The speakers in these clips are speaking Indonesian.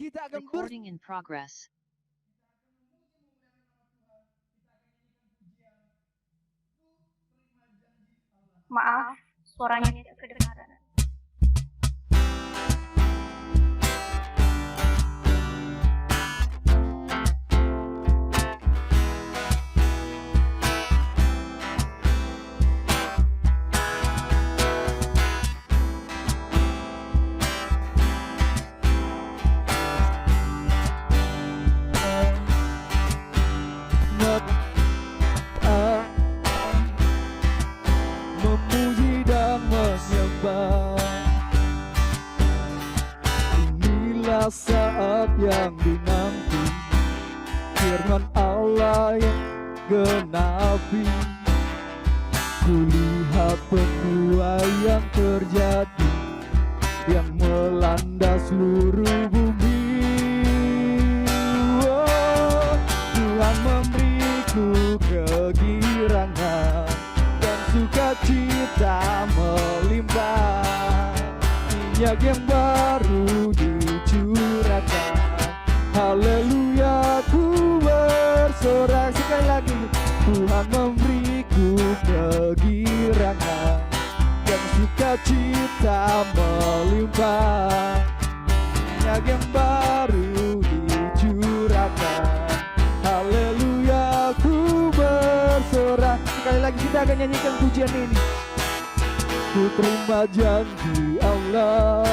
Kita akan Recording in progress. Maaf, suaranya tidak kedengaran. memuji dan menyembah. Inilah saat yang dinanti, firman Allah yang genapi. Kulihat penuaian terjadi, yang melanda seluruh bumi. Oh, Tuhan memberiku kegirangan dan sukacita melimpah. Minyak yang baru dicurahkan, haleluya ku bersorak. Sekali lagi, Tuhan memberiku kegirangan dan sukacita melimpah. Minyak yang baru dicurahkan, haleluya ku bersorak. Sekali lagi kita akan nyanyikan pujian ini. Ku terima janji Allah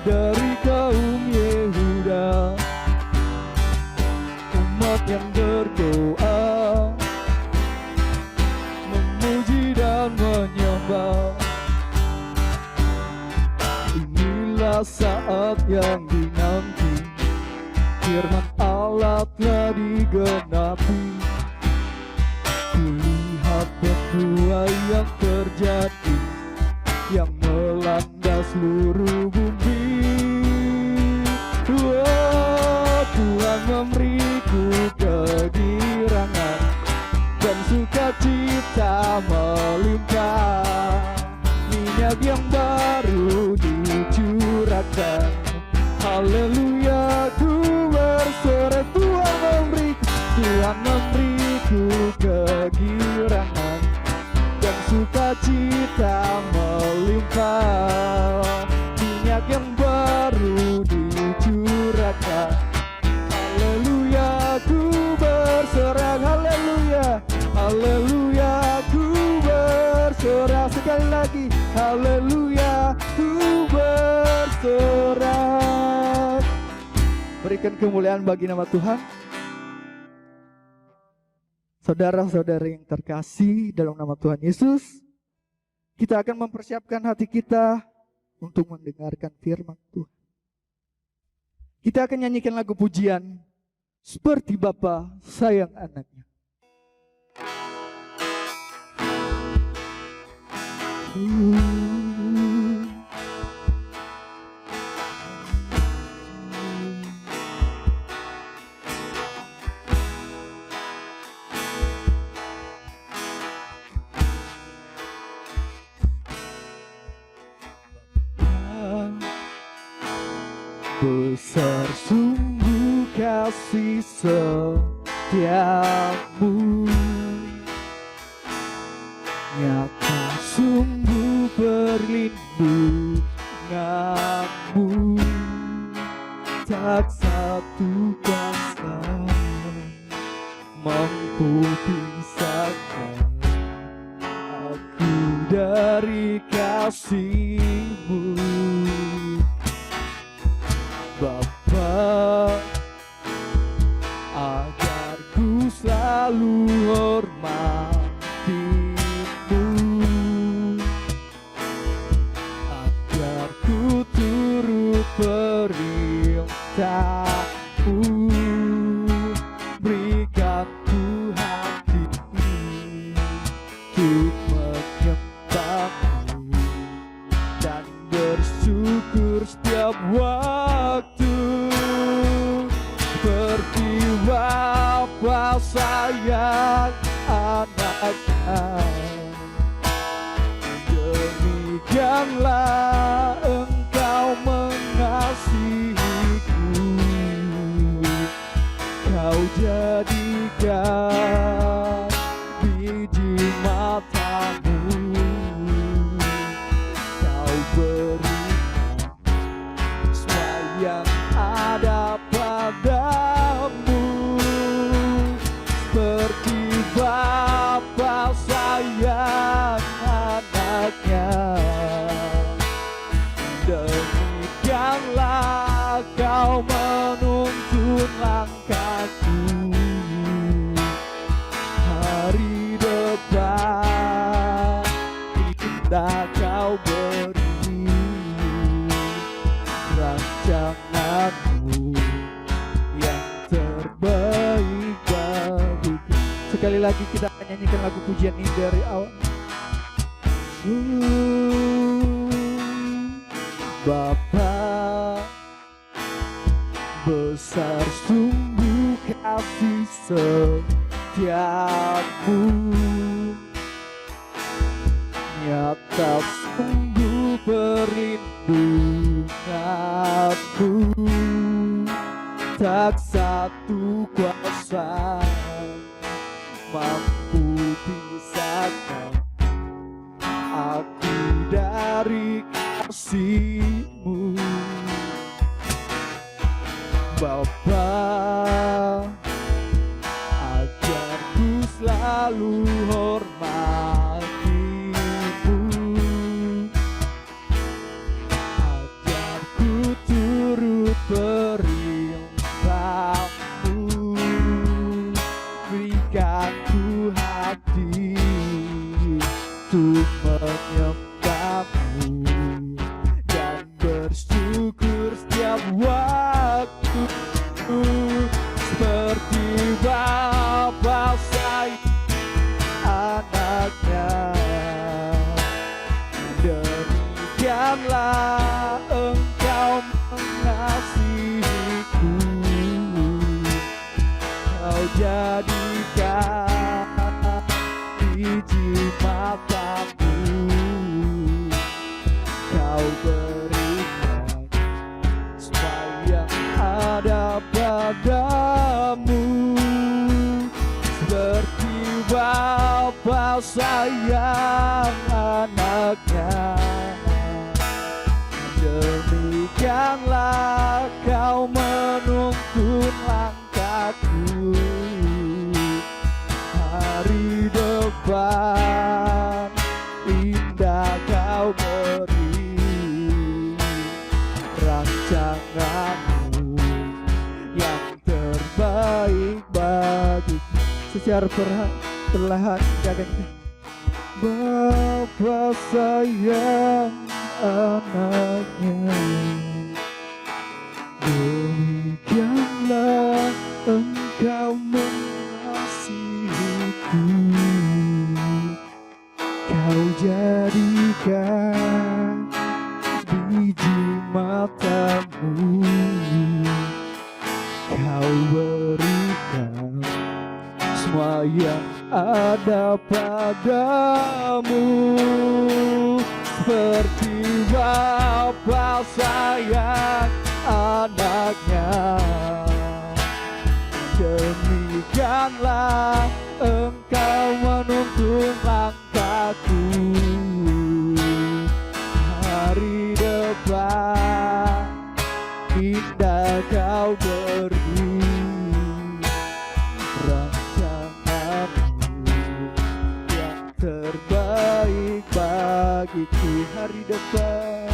dari kaum Yehuda, umat yang berdoa, memuji dan menyembah. Inilah saat yang dinanti, firman Allah telah digenapi. Kulihat penuaian terjadi, yang melanda seluruh bumi. Oh, Tuhan memberiku kegirangan dan sukacita melimpah. Minyak yang baru dicurahkan, haleluya ku bersorak. Tuhan memberiku kegirangan dan sukacita melimpah. Minyak yang baru dicurahkan, haleluya ku bersorak. Haleluya, haleluya ku bersorak. Sekali lagi, haleluya ku bersorak. Berikan kemuliaan bagi nama Tuhan. Saudara-saudara yang terkasih dalam nama Tuhan Yesus, kita akan mempersiapkan hati kita untuk mendengarkan firman Tuhan. Kita akan nyanyikan lagu pujian Seperti Bapa Sayang Anaknya. Besar sungguh kasih setiamu, nyata sungguh perlindunganmu. Tak satu kata mampu pisahkan aku dari kasih-Mu. Bapa, agar ku selalu hormati-Mu, agar ku turut perintah-Mu. Berikan ku hati untuk menyembah-Mu dan bersyukur setiap waktu. Seperti Bapa sayang anaknya, demikianlah Engkau mengasihi Kau jadikan biji matamu, Kau berikan semua yang ada padamu, seperti Bapa sayang anaknya. Demikianlah Kau menuntun langkahku, hari depan indah Kau beri, rancanganmu yang terbaik bagiku. Sekali lagi kita akan nyanyikan lagu pujian ini dari awal. Bapa, besar sungguh kasih setiamu, nyata sungguh perlindunganmu, tak satu kuasa mampu pisahkan aku dari kasih-Mu. Bapa, ajarku selalu hormati-Mu, ajarku turut perintah-Mu, berikan ku hati untuk menyembah-Mu dan bersyukur setiap waktu, seperti Bapa sayang anaknya. Demikianlah Engkau mengasihiku, Kau jadikan biji matamu, Kau berikan semua yang ada padamu, seperti Bapa sayang anaknya. Demikianlah Kau menuntun langkahku, hari depan indah Kau beri, rancanganmu yang terbaik bagiku. Secara perlahan jaganya. Bapa sayang anaknya, demikianlah Engkau mengasihiku, Kau jadikan biji matamu, Kau berikan semua yang ada padamu, seperti Bapa sayang anaknya. Demikianlah Engkau menuntun langkahku, hari depan indah Kau beri, rancanganmu yang terbaik bagiku, hari depan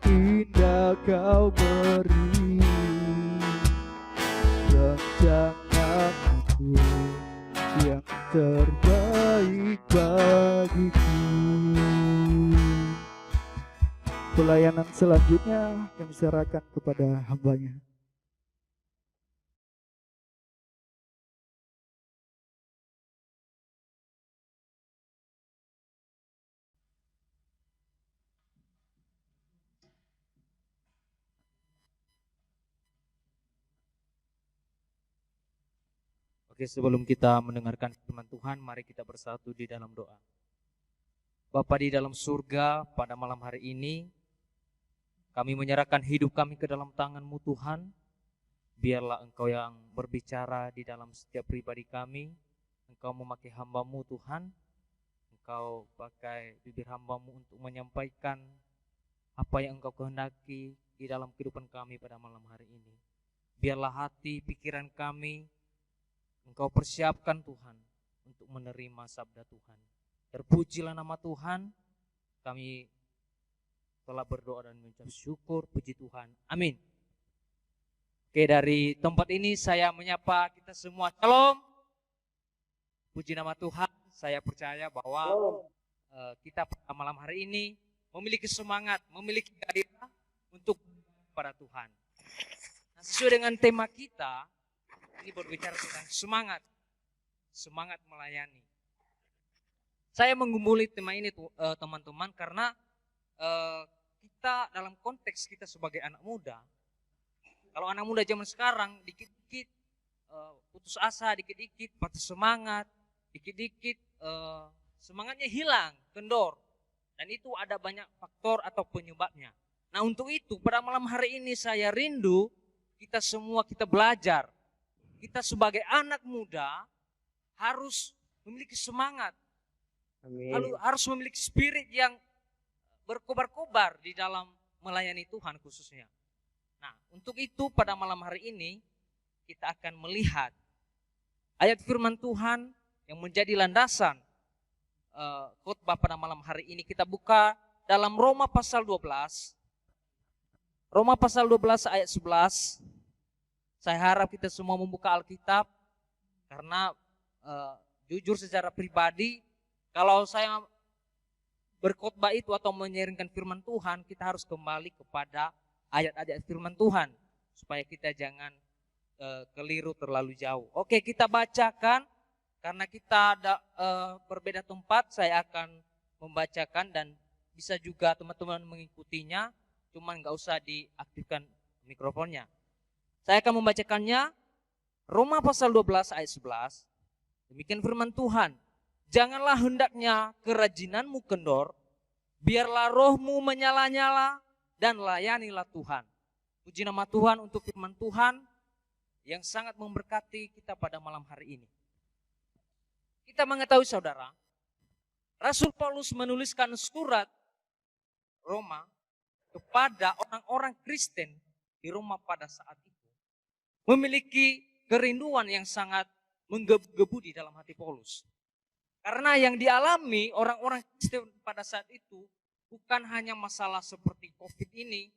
indah Kau beri, rancanganmu yang terbaik bagiku. Pelayanan selanjutnya kami serahkan kepada hamba-Nya. Oke, sebelum kita mendengarkan firman Tuhan, mari kita bersatu di dalam doa. Bapa di dalam surga, pada malam hari ini kami menyerahkan hidup kami ke dalam tangan-Mu Tuhan. Biarlah Engkau yang berbicara di dalam setiap pribadi kami. Engkau memakai hamba-Mu Tuhan. Engkau pakai bibir hamba-Mu untuk menyampaikan apa yang Engkau kehendaki di dalam kehidupan kami pada malam hari ini. Biarlah hati, pikiran kami Engkau persiapkan Tuhan untuk menerima sabda Tuhan. Terpujilah nama Tuhan. Kami telah berdoa dan mengucap syukur, puji Tuhan. Amin. Oke, dari tempat ini saya menyapa kita semua. Shalom. Puji nama Tuhan. Saya percaya bahwa kita pada malam hari ini memiliki semangat, memiliki gairah untuk pada Tuhan. Nah, sesuai dengan tema kita, ini berbicara tentang semangat. Semangat melayani. Saya menggumuli tema ini teman-teman karena kita dalam konteks kita sebagai anak muda, kalau anak muda zaman sekarang dikit-dikit putus asa, dikit-dikit patah semangat, dikit-dikit semangatnya hilang, kendor. Dan itu ada banyak faktor atau penyebabnya. Nah, untuk itu pada malam hari ini saya rindu kita semua kita belajar. Kita sebagai anak muda harus memiliki semangat. Lalu harus memiliki spirit yang berkobar-kobar di dalam melayani Tuhan khususnya. Nah, untuk itu pada malam hari ini kita akan melihat ayat firman Tuhan yang menjadi landasan khotbah pada malam hari ini. Kita buka dalam Roma pasal 12. Roma pasal 12 ayat 11. Saya harap kita semua membuka Alkitab karena jujur secara pribadi kalau saya berkhotbah itu atau menyaringkan firman Tuhan, kita harus kembali kepada ayat-ayat firman Tuhan supaya kita jangan keliru terlalu jauh. Oke, kita bacakan karena kita ada berbeda tempat. Saya akan membacakan dan bisa juga teman-teman mengikutinya, cuman nggak usah diaktifkan mikrofonnya. Saya akan membacakannya. Roma pasal 12 ayat 11. Demikian firman Tuhan. Janganlah hendaknya kerajinanmu kendor, biarlah rohmu menyala-nyala dan layanilah Tuhan. Puji nama Tuhan untuk firman Tuhan yang sangat memberkati kita pada malam hari ini. Kita mengetahui saudara, Rasul Paulus menuliskan surat Roma kepada orang-orang Kristen di Roma pada saat itu. Memiliki kerinduan yang sangat menggebu-gebu di dalam hati Paulus. Karena yang dialami orang-orang Kristen pada saat itu bukan hanya masalah seperti COVID ini,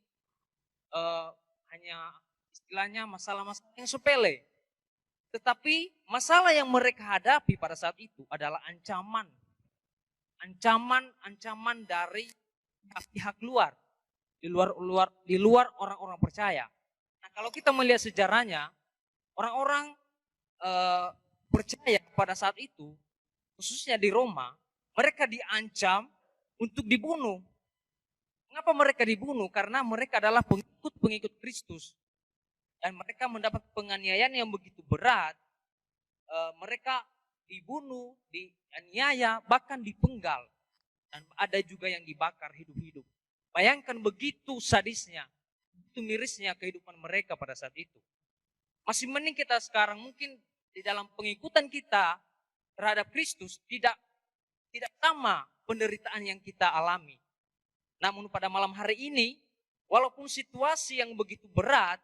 hanya istilahnya masalah-masalah yang sepele. Tetapi masalah yang mereka hadapi pada saat itu adalah ancaman dari pihak luar, di luar orang-orang percaya. Nah, kalau kita melihat sejarahnya, orang-orang percaya pada saat itu, khususnya di Roma, mereka diancam untuk dibunuh. Mengapa mereka dibunuh? Karena mereka adalah pengikut Kristus. Dan mereka mendapat penganiayaan yang begitu berat. Mereka dibunuh, dianiaya, bahkan dipenggal. Dan ada juga yang dibakar hidup-hidup. Bayangkan begitu sadisnya, begitu mirisnya kehidupan mereka pada saat itu. Masih mending kita sekarang mungkin di dalam pengikutan kita terhadap Kristus tidak sama penderitaan yang kita alami. Namun pada malam hari ini, walaupun situasi yang begitu berat,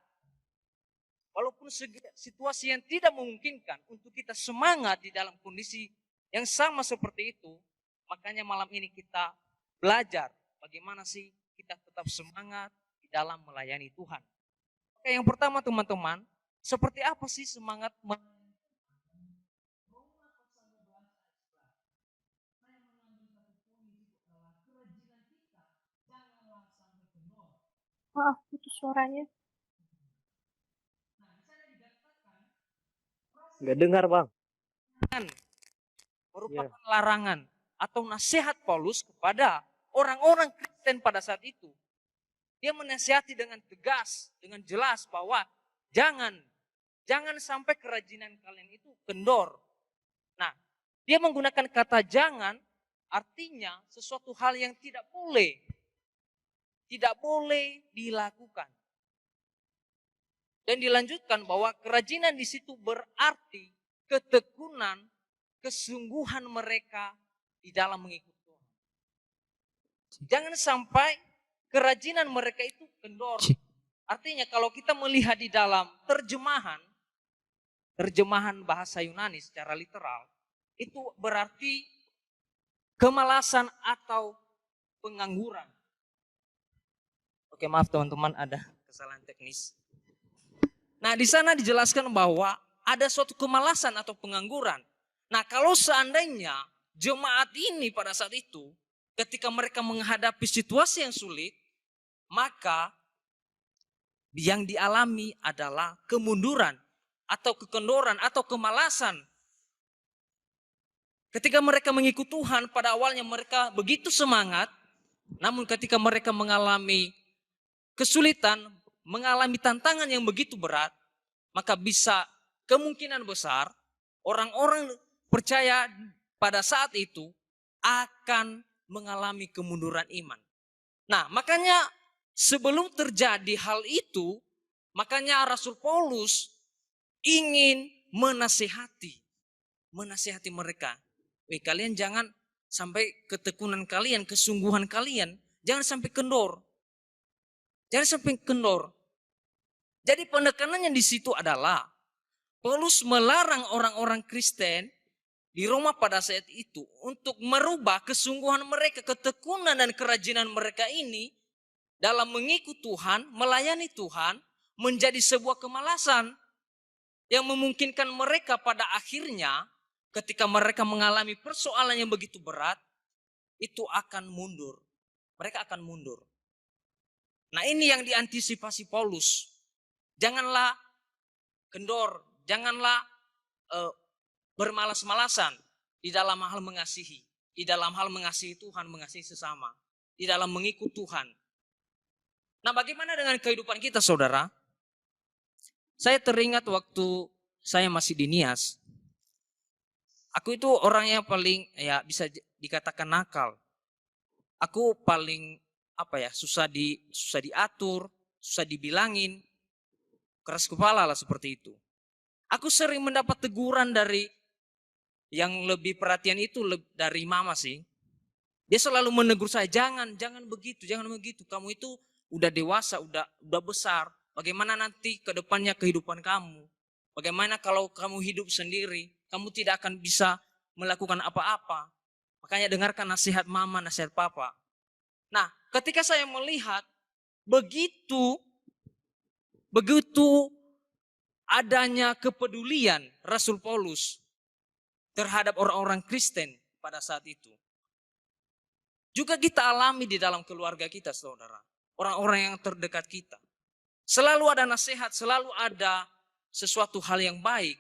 walaupun situasi yang tidak memungkinkan untuk kita semangat di dalam kondisi yang sama seperti itu, makanya malam ini kita belajar bagaimana sih kita tetap semangat di dalam melayani Tuhan. Oke, yang pertama teman-teman, seperti apa sih semangat Maaf, putus suaranya. Nggak dengar, Bang. merupakan larangan atau nasihat Paulus kepada orang-orang Kristen pada saat itu. Dia menasihati dengan tegas, dengan jelas bahwa jangan sampai kerajinan kalian itu kendor. Nah, dia menggunakan kata jangan artinya sesuatu hal yang tidak boleh dilakukan. Dan dilanjutkan bahwa kerajinan di situ berarti ketekunan, kesungguhan mereka di dalam mengikuti Tuhan. Jangan sampai kerajinan mereka itu kendor. Artinya kalau kita melihat di dalam terjemahan bahasa Yunani secara literal, itu berarti kemalasan atau pengangguran. Oke, maaf teman-teman, ada kesalahan teknis. Nah, di sana dijelaskan bahwa ada suatu kemalasan atau pengangguran. Nah, kalau seandainya jemaat ini pada saat itu, ketika mereka menghadapi situasi yang sulit, maka yang dialami adalah kemunduran atau kekendoran atau kemalasan. Ketika mereka mengikut Tuhan, pada awalnya mereka begitu semangat, namun ketika mereka mengalami kesulitan, mengalami tantangan yang begitu berat, maka bisa kemungkinan besar orang-orang percaya pada saat itu akan mengalami kemunduran iman. Nah, makanya sebelum terjadi hal itu, makanya Rasul Paulus ingin menasihati mereka. Kalian jangan sampai ketekunan kalian, kesungguhan kalian, jangan sampai kendor. Jangan sampai kendor. Jadi penekanannya di situ adalah Paulus melarang orang-orang Kristen di Roma pada saat itu untuk merubah kesungguhan mereka, ketekunan dan kerajinan mereka ini dalam mengikut Tuhan, melayani Tuhan menjadi sebuah kemalasan yang memungkinkan mereka pada akhirnya ketika mereka mengalami persoalan yang begitu berat itu akan mundur. Mereka akan mundur. Nah, ini yang diantisipasi Paulus. Janganlah kendor, janganlah bermalas-malasan di dalam hal mengasihi. Di dalam hal mengasihi Tuhan, mengasihi sesama. Di dalam mengikut Tuhan. Nah, bagaimana dengan kehidupan kita, saudara? Saya teringat waktu saya masih di Nias. Aku itu orang yang paling bisa dikatakan nakal. Aku paling susah diatur, susah dibilangin. Keras kepala lah seperti itu. Aku sering mendapat teguran dari yang lebih perhatian itu dari mama sih. Dia selalu menegur saya, jangan begitu. Kamu itu udah dewasa, udah besar. Bagaimana nanti ke depannya kehidupan kamu? Bagaimana kalau kamu hidup sendiri? Kamu tidak akan bisa melakukan apa-apa. Makanya dengarkan nasihat mama, nasihat papa. Nah, ketika saya melihat begitu adanya kepedulian Rasul Paulus terhadap orang-orang Kristen pada saat itu. Juga kita alami di dalam keluarga kita, saudara. Orang-orang yang terdekat kita. Selalu ada nasihat, selalu ada sesuatu hal yang baik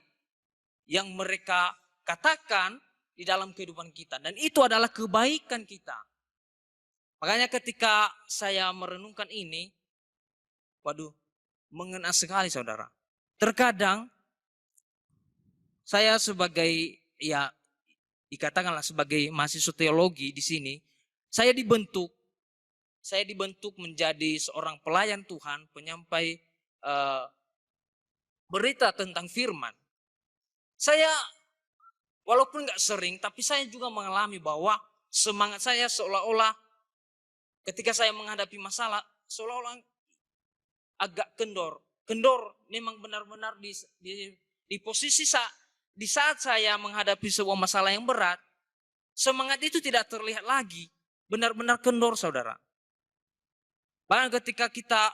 yang mereka katakan di dalam kehidupan kita. Dan itu adalah kebaikan kita. Makanya ketika saya merenungkan ini, mengena sekali, saudara. Terkadang saya sebagai dikatakanlah sebagai mahasiswa teologi di sini, saya dibentuk menjadi seorang pelayan Tuhan, penyampai berita tentang firman. Saya walaupun nggak sering, tapi saya juga mengalami bahwa semangat saya seolah-olah ketika saya menghadapi masalah seolah-olah agak kendor. Kendor memang benar-benar di posisi di saat saya menghadapi sebuah masalah yang berat, semangat itu tidak terlihat lagi. Benar-benar kendor, saudara. Bahkan ketika kita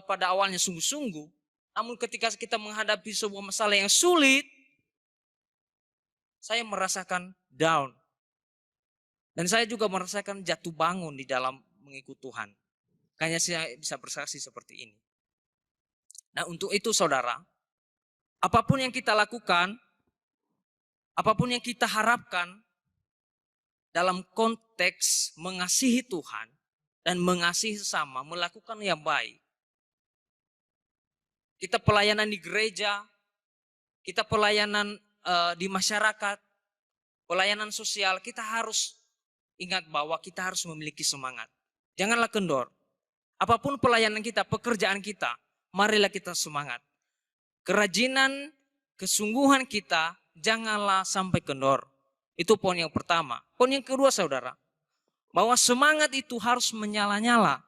pada awalnya sungguh-sungguh, namun ketika kita menghadapi sebuah masalah yang sulit, saya merasakan down. Dan saya juga merasakan jatuh bangun di dalam mengikut Tuhan. Kayaknya saya bisa bersaksi seperti ini. Nah, untuk itu saudara, apapun yang kita lakukan, apapun yang kita harapkan dalam konteks mengasihi Tuhan dan mengasihi sesama, melakukan yang baik. Kita pelayanan di gereja, kita pelayanan di masyarakat, pelayanan sosial, kita harus ingat bahwa kita harus memiliki semangat. Janganlah kendor. Apapun pelayanan kita, pekerjaan kita, marilah kita semangat. Kerajinan, kesungguhan kita, janganlah sampai kendor. Itu poin yang pertama. Poin yang kedua, saudara, bahwa semangat itu harus menyala-nyala.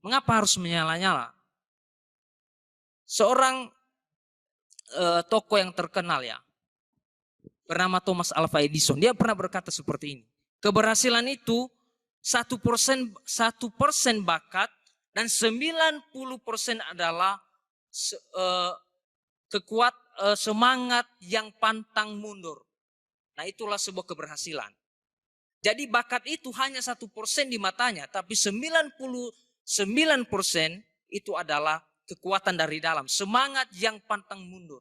Mengapa harus menyala-nyala? Seorang tokoh yang terkenal ya, bernama Thomas Alva Edison, dia pernah berkata seperti ini. Keberhasilan itu 1% bakat dan 90% adalah semangat yang pantang mundur. Nah, itulah sebuah keberhasilan. Jadi bakat itu hanya 1% di matanya, tapi 99% itu adalah kekuatan dari dalam, semangat yang pantang mundur.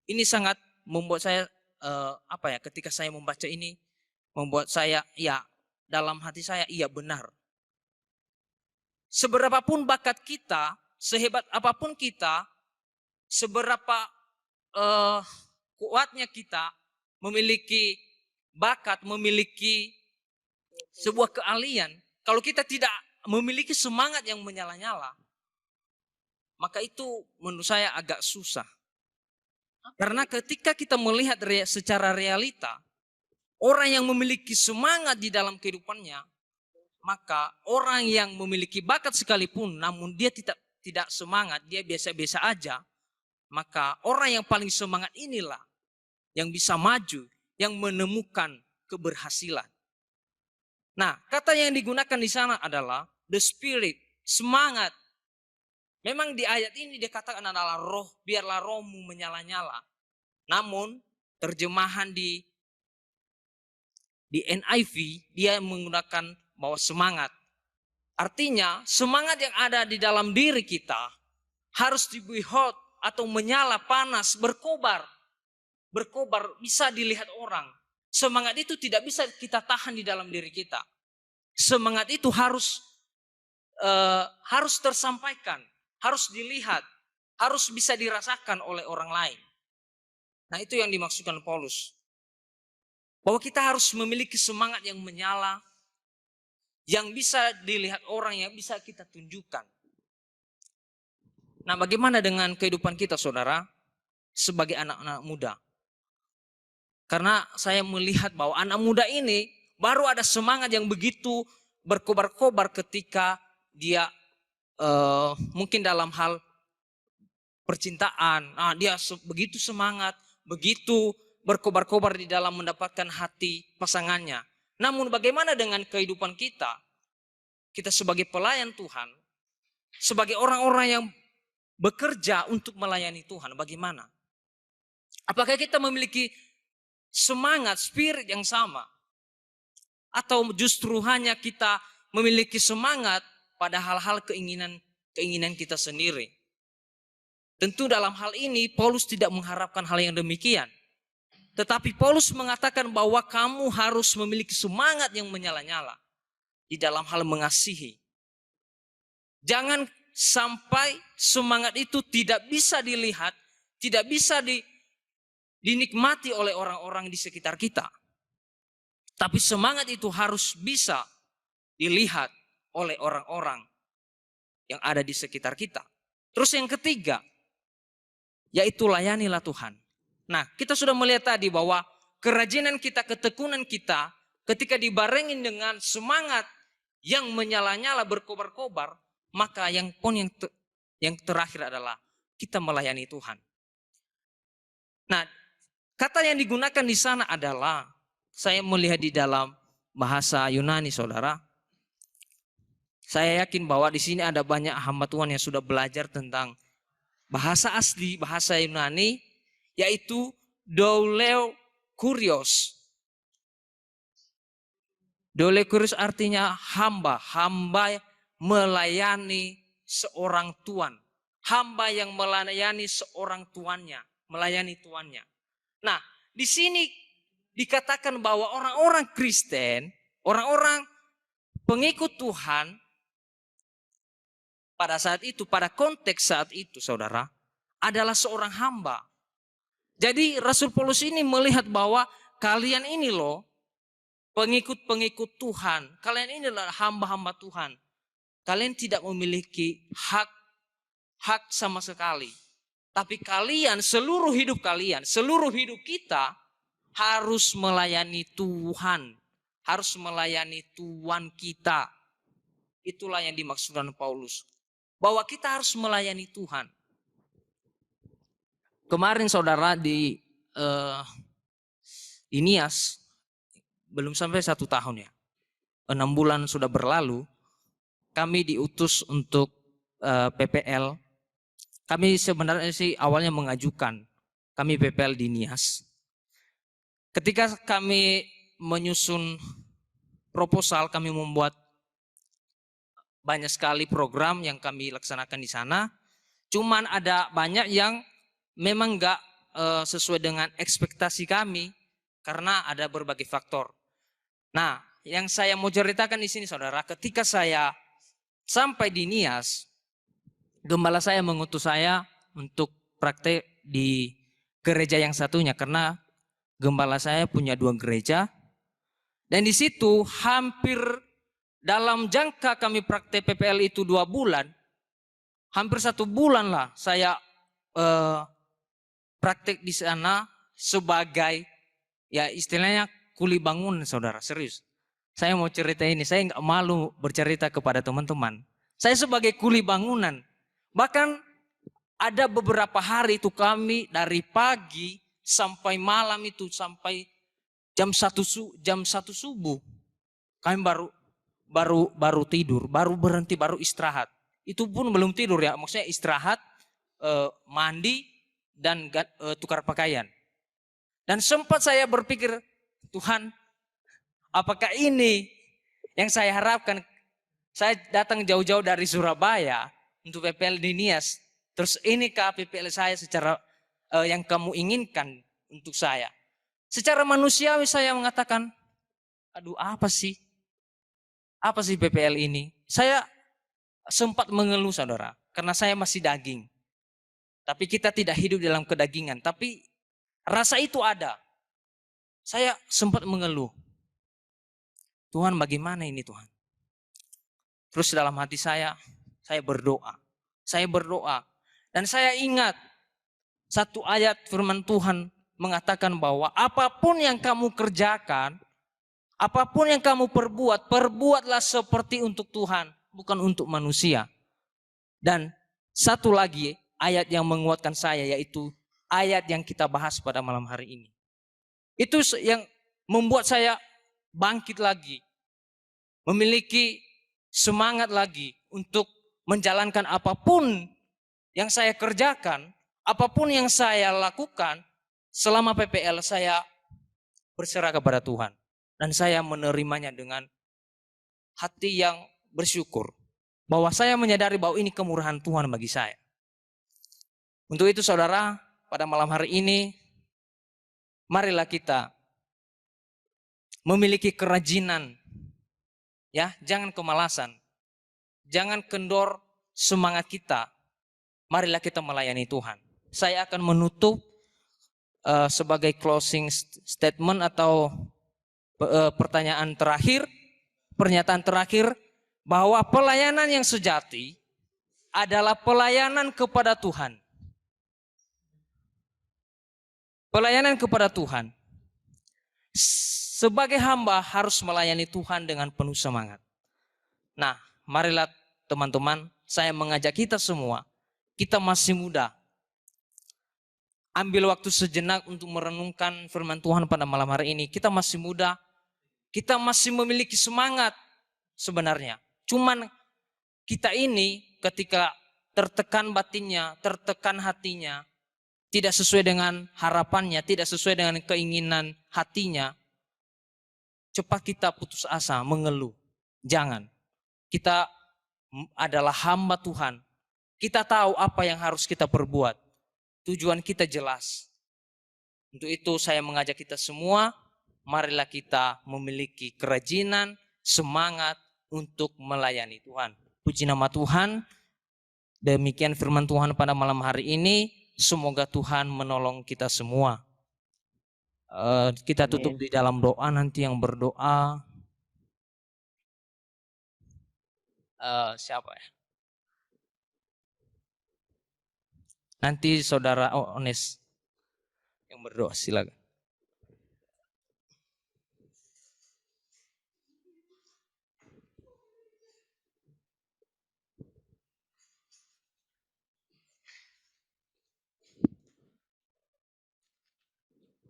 Ini sangat membuat saya ketika saya membaca ini membuat saya dalam hati saya benar. Seberapapun bakat kita, sehebat apapun kita, seberapa kuatnya kita memiliki bakat, memiliki sebuah keahlian, kalau kita tidak memiliki semangat yang menyala-nyala, maka itu menurut saya agak susah. Karena ketika kita melihat secara realita, orang yang memiliki semangat di dalam kehidupannya, maka orang yang memiliki bakat sekalipun, namun dia tidak semangat, dia biasa-biasa aja, maka orang yang paling semangat inilah yang bisa maju, yang menemukan keberhasilan. Nah, kata yang digunakan di sana adalah the spirit, semangat. Memang di ayat ini dikatakan adalah roh, biarlah rohmu menyala-nyala. Namun terjemahan di NIV dia menggunakan bahwa semangat. Artinya semangat yang ada di dalam diri kita harus dibuat hot atau menyala, panas, berkobar. Berkobar bisa dilihat orang. Semangat itu tidak bisa kita tahan di dalam diri kita. Semangat itu harus tersampaikan. Harus dilihat, harus bisa dirasakan oleh orang lain. Nah, itu yang dimaksudkan Paulus. Bahwa kita harus memiliki semangat yang menyala, yang bisa dilihat orang, yang bisa kita tunjukkan. Nah, bagaimana dengan kehidupan kita, saudara, sebagai anak-anak muda? Karena saya melihat bahwa anak muda ini baru ada semangat yang begitu berkobar-kobar ketika dia mungkin dalam hal percintaan, dia begitu semangat, begitu berkobar-kobar di dalam mendapatkan hati pasangannya. Namun bagaimana dengan kehidupan kita? Kita sebagai pelayan Tuhan, sebagai orang-orang yang bekerja untuk melayani Tuhan, bagaimana? Apakah kita memiliki semangat, spirit yang sama? Atau justru hanya kita memiliki semangat pada hal-hal keinginan kita sendiri? Tentu dalam hal ini Paulus tidak mengharapkan hal yang demikian. Tetapi Paulus mengatakan bahwa kamu harus memiliki semangat yang menyala-nyala di dalam hal mengasihi. Jangan sampai semangat itu tidak bisa dilihat, tidak bisa dinikmati oleh orang-orang di sekitar kita. Tapi semangat itu harus bisa dilihat oleh orang-orang yang ada di sekitar kita. Terus yang ketiga, yaitu layanilah Tuhan. Nah, kita sudah melihat tadi bahwa kerajinan kita, ketekunan kita, ketika dibarengin dengan semangat yang menyala-nyala, berkobar-kobar, maka yang terakhir adalah kita melayani Tuhan. Nah, kata yang digunakan di sana adalah, saya melihat di dalam bahasa Yunani, saudara. Saya yakin bahwa di sini ada banyak hamba Tuhan yang sudah belajar tentang bahasa asli, bahasa Yunani, yaitu douleukurios. Douleukurios artinya hamba melayani seorang tuan. Hamba yang melayani seorang tuannya, melayani tuannya. Nah, di sini dikatakan bahwa orang-orang Kristen, orang-orang pengikut Tuhan, pada saat itu, pada konteks saat itu, saudara, adalah seorang hamba. Jadi Rasul Paulus ini melihat bahwa kalian ini loh, pengikut-pengikut Tuhan, kalian ini adalah hamba-hamba Tuhan. Kalian tidak memiliki hak sama sekali. Tapi kalian, seluruh hidup kita harus melayani Tuhan. Harus melayani Tuhan kita. Itulah yang dimaksudkan Paulus. Bahwa kita harus melayani Tuhan. Kemarin saudara di Nias, belum sampai 1 tahun ya. 6 bulan sudah berlalu. Kami diutus untuk PPL. Kami sebenarnya sih awalnya mengajukan. Kami PPL di Nias. Ketika kami menyusun proposal, kami membuat banyak sekali program yang kami laksanakan di sana. Cuman ada banyak yang memang enggak sesuai dengan ekspektasi kami karena ada berbagai faktor. Nah, yang saya mau ceritakan di sini saudara, ketika saya sampai di Nias, gembala saya mengutus saya untuk praktek di gereja yang satunya karena gembala saya punya 2 gereja. Dan di situ hampir dalam jangka kami praktek PPL itu 2 bulan, hampir 1 bulan lah saya praktek di sana sebagai ya istilahnya kuli bangunan saudara, serius. Saya mau cerita ini, saya nggak malu bercerita kepada teman-teman. Saya sebagai kuli bangunan, bahkan ada beberapa hari itu kami dari pagi sampai malam itu sampai jam 1 subuh kami baru tidur, baru berhenti, baru istirahat. Itu pun belum tidur ya, maksudnya istirahat, mandi dan tukar pakaian. Dan sempat saya berpikir, Tuhan, apakah ini yang saya harapkan? Saya datang jauh-jauh dari Surabaya untuk PPL di Nias. Terus inikah PPL saya secara yang kamu inginkan untuk saya? Secara manusiawi saya mengatakan, aduh apa sih? Apa sih PPL ini? Saya sempat mengeluh saudara, karena saya masih daging. Tapi kita tidak hidup dalam kedagingan, tapi rasa itu ada. Saya sempat mengeluh. Tuhan bagaimana ini Tuhan? Terus dalam hati saya berdoa. Saya berdoa. Dan saya ingat satu ayat firman Tuhan mengatakan bahwa apapun yang kamu kerjakan, apapun yang kamu perbuat, perbuatlah seperti untuk Tuhan, bukan untuk manusia. Dan satu lagi ayat yang menguatkan saya, yaitu ayat yang kita bahas pada malam hari ini. Itu yang membuat saya bangkit lagi, memiliki semangat lagi untuk menjalankan apapun yang saya kerjakan, apapun yang saya lakukan selama PPL, saya berserah kepada Tuhan. Dan saya menerimanya dengan hati yang bersyukur. Bahwa saya menyadari bahwa ini kemurahan Tuhan bagi saya. Untuk itu saudara, pada malam hari ini, marilah kita memiliki kerajinan. Ya, jangan kemalasan. Jangan kendor semangat kita. Marilah kita melayani Tuhan. Saya akan menutup sebagai closing statement atau pernyataan terakhir bahwa pelayanan yang sejati adalah pelayanan kepada Tuhan. Pelayanan kepada Tuhan. Sebagai hamba harus melayani Tuhan dengan penuh semangat. Nah, marilah teman-teman, saya mengajak kita semua, kita masih muda. Ambil waktu sejenak untuk merenungkan firman Tuhan pada malam hari ini. Kita masih muda, kita masih memiliki semangat sebenarnya. Cuman kita ini ketika tertekan batinnya, tertekan hatinya, tidak sesuai dengan harapannya, tidak sesuai dengan keinginan hatinya, cepat kita putus asa, mengeluh. Jangan. Kita adalah hamba Tuhan. Kita tahu apa yang harus kita perbuat. Tujuan kita jelas. Untuk itu saya mengajak kita semua, marilah kita memiliki kerajinan, semangat untuk melayani Tuhan. Puji nama Tuhan. Demikian firman Tuhan pada malam hari ini. Semoga Tuhan menolong kita semua. Kita tutup di dalam doa nanti yang berdoa. Siapa ya? Nanti saudara Ones yang berdoa, silakan.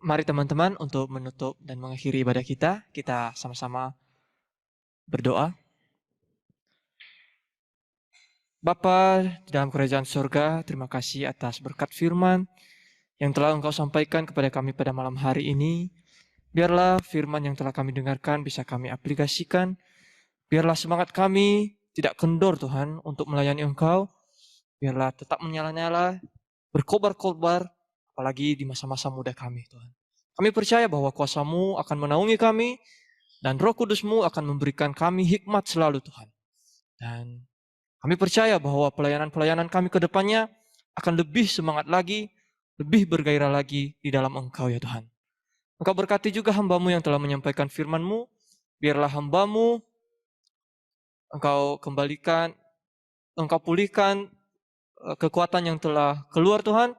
Mari teman-teman untuk menutup dan mengakhiri ibadah kita sama-sama berdoa. Bapa di dalam kerajaan surga, terima kasih atas berkat firman yang telah Engkau sampaikan kepada kami pada malam hari ini. Biarlah firman yang telah kami dengarkan bisa kami aplikasikan. Biarlah semangat kami tidak kendor Tuhan untuk melayani Engkau. Biarlah tetap menyala-nyala, berkobar-kobar, apalagi di masa-masa muda kami Tuhan. Kami percaya bahwa kuasa-Mu akan menaungi kami dan Roh Kudus-Mu akan memberikan kami hikmat selalu Tuhan. Dan kami percaya bahwa pelayanan-pelayanan kami ke depannya akan lebih semangat lagi, lebih bergairah lagi di dalam Engkau ya Tuhan. Engkau berkati juga hamba-Mu yang telah menyampaikan firman-Mu. Biarlah hamba-Mu Engkau kembalikan, Engkau pulihkan kekuatan yang telah keluar Tuhan,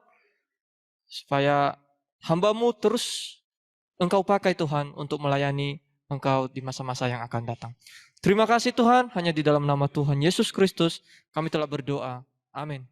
supaya hamba-Mu terus Engkau pakai Tuhan untuk melayani Engkau di masa-masa yang akan datang. Terima kasih Tuhan, hanya di dalam nama Tuhan Yesus Kristus kami telah berdoa. Amin.